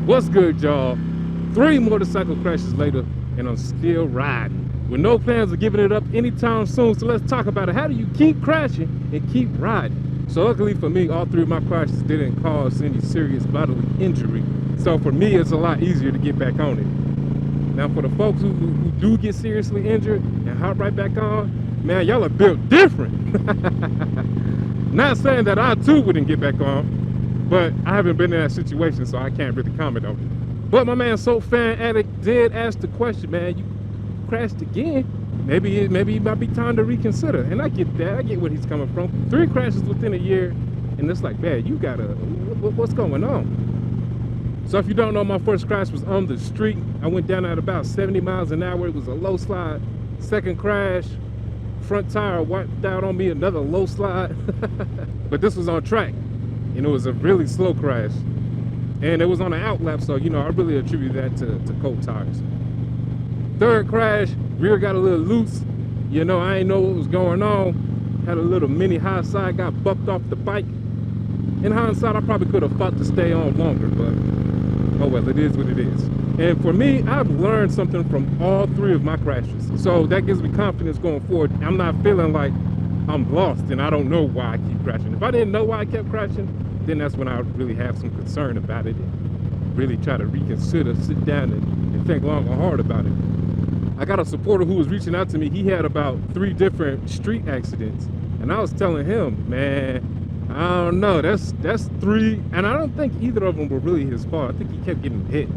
What's good, y'all? 3 motorcycle crashes later, and I'm still riding. With no plans of giving it up anytime soon, so let's talk about it. How do you keep crashing and keep riding? So luckily for me, all 3 of my crashes didn't cause any serious bodily injury. So for me, it's a lot easier to get back on it. Now for the folks who do get seriously injured and hop right back on, man, y'all are built different. Not saying that I too wouldn't get back on, but I haven't been in that situation, so I can't really comment on it. But my man Soap Fan Addict did ask the question, man, you crashed again? Maybe it might be time to reconsider. And I get that, I get where he's coming from. 3 crashes within a year, and it's like, man, you gotta, what's going on? So if you don't know, my first crash was on the street. I went down at about 70 miles an hour. It was a low slide. Second crash, front tire wiped out on me, another low slide. But this was on track, and it was a really slow crash. And it was on an outlap, so, you know, I really attribute that to cold tires. Third crash, rear got a little loose. You know, I didn't know what was going on. Had a little mini high side, got bucked off the bike. In hindsight, I probably could have fought to stay on longer, but oh well, it is what it is. And for me, I've learned something from all 3 of my crashes. So that gives me confidence going forward. I'm not feeling like I'm lost and I don't know why I keep crashing. If I didn't know why I kept crashing, then that's when I would really have some concern about it and really try to reconsider, sit down and think long and hard about it. I got a supporter who was reaching out to me. He had about 3 different street accidents. And I was telling him, man, I don't know, that's 3, and I don't think either of them were really his fault. I think he kept getting hit.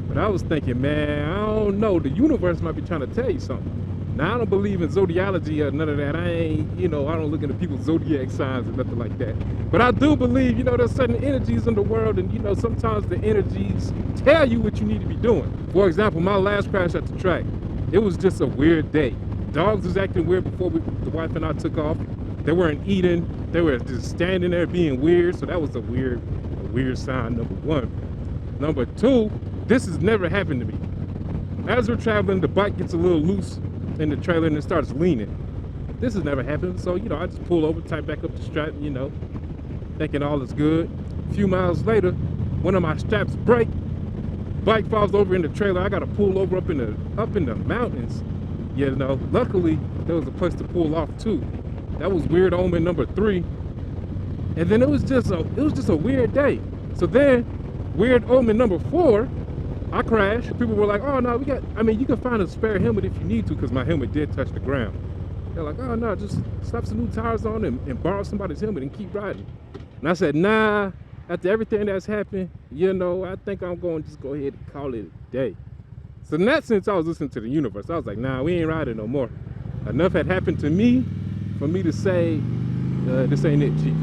But I was thinking, man, I don't know, the universe might be trying to tell you something. Now, I don't believe in zodiology or none of that. I ain't, you know, I don't look into people's zodiac signs or nothing like that. But I do believe, you know, there's certain energies in the world, and, you know, sometimes the energies tell you what you need to be doing. For example, my last crash at the track, it was just a weird day. Dogs was acting weird before the wife and I took off. They weren't eating. They were just standing there being weird. So that was a weird sign, number 1. Number 2, this has never happened to me. As we're traveling, the bike gets a little loose in the trailer and it starts leaning. This has never happened. So, you know, I just pull over, tighten back up the strap, you know, thinking all is good. A few miles later, one of my straps break. Bike falls over in the trailer. I got to pull over up in the mountains. You know, luckily there was a place to pull off too. That was weird omen number 3. And then it was just a weird day. So then, weird omen number 4, I crashed. People were like, oh no, you can find a spare helmet if you need to, because my helmet did touch the ground. They're like, oh no, just slap some new tires on and borrow somebody's helmet and keep riding. And I said, nah, after everything that's happened, you know, I think I'm going to just go ahead and call it a day. So in that sense, I was listening to the universe. I was like, nah, we ain't riding no more. Enough had happened to me for me to say, this ain't it, Chief.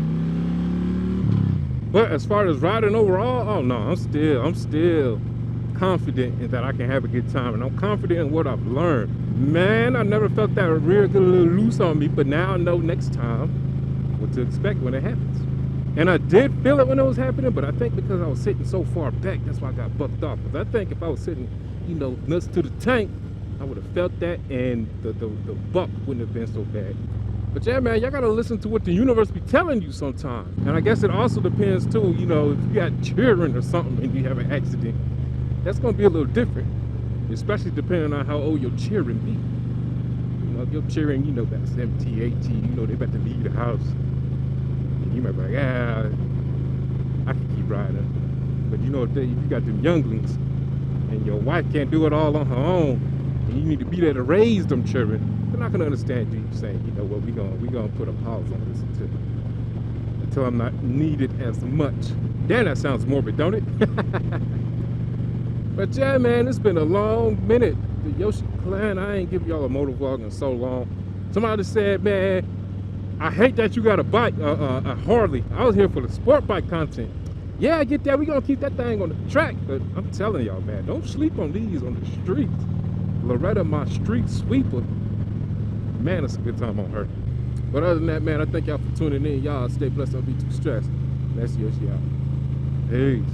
But as far as riding overall, oh no, I'm still confident in that I can have a good time, and I'm confident in what I've learned. Man, I never felt that rear get a little loose on me, but now I know next time what to expect when it happens. And I did feel it when it was happening, but I think because I was sitting so far back, that's why I got bucked off. Because I think if I was sitting, you know, nuts to the tank, I would have felt that, and the buck wouldn't have been so bad. But yeah, man, y'all gotta listen to what the universe be telling you sometimes. And I guess it also depends too, you know, if you got children or something and you have an accident, that's gonna be a little different. Especially depending on how old your children be. You know, if your children, you know, about 17, 18, you know, they about to leave the house. And you might be like, I can keep riding. But you know, if you got them younglings and your wife can't do it all on her own, and you need to be there to raise them children, they're not gonna understand you saying, you know what, we gonna put a pause on this until I'm not needed as much. Damn, that sounds morbid, don't it? But yeah, man, it's been a long minute. The Yoshi Clan, I ain't give y'all a motor vlog in so long. Somebody said, man, I hate that you got a bike, a Harley. I was here for the sport bike content. Yeah, I get that. We gonna keep that thing on the track. But I'm telling y'all, man, don't sleep on these on the streets. Loretta, my street sweeper. Man, it's a good time on her. But other than that, man, I thank y'all for tuning in. Y'all stay blessed. Don't be too stressed. That's Yoshi out. Peace.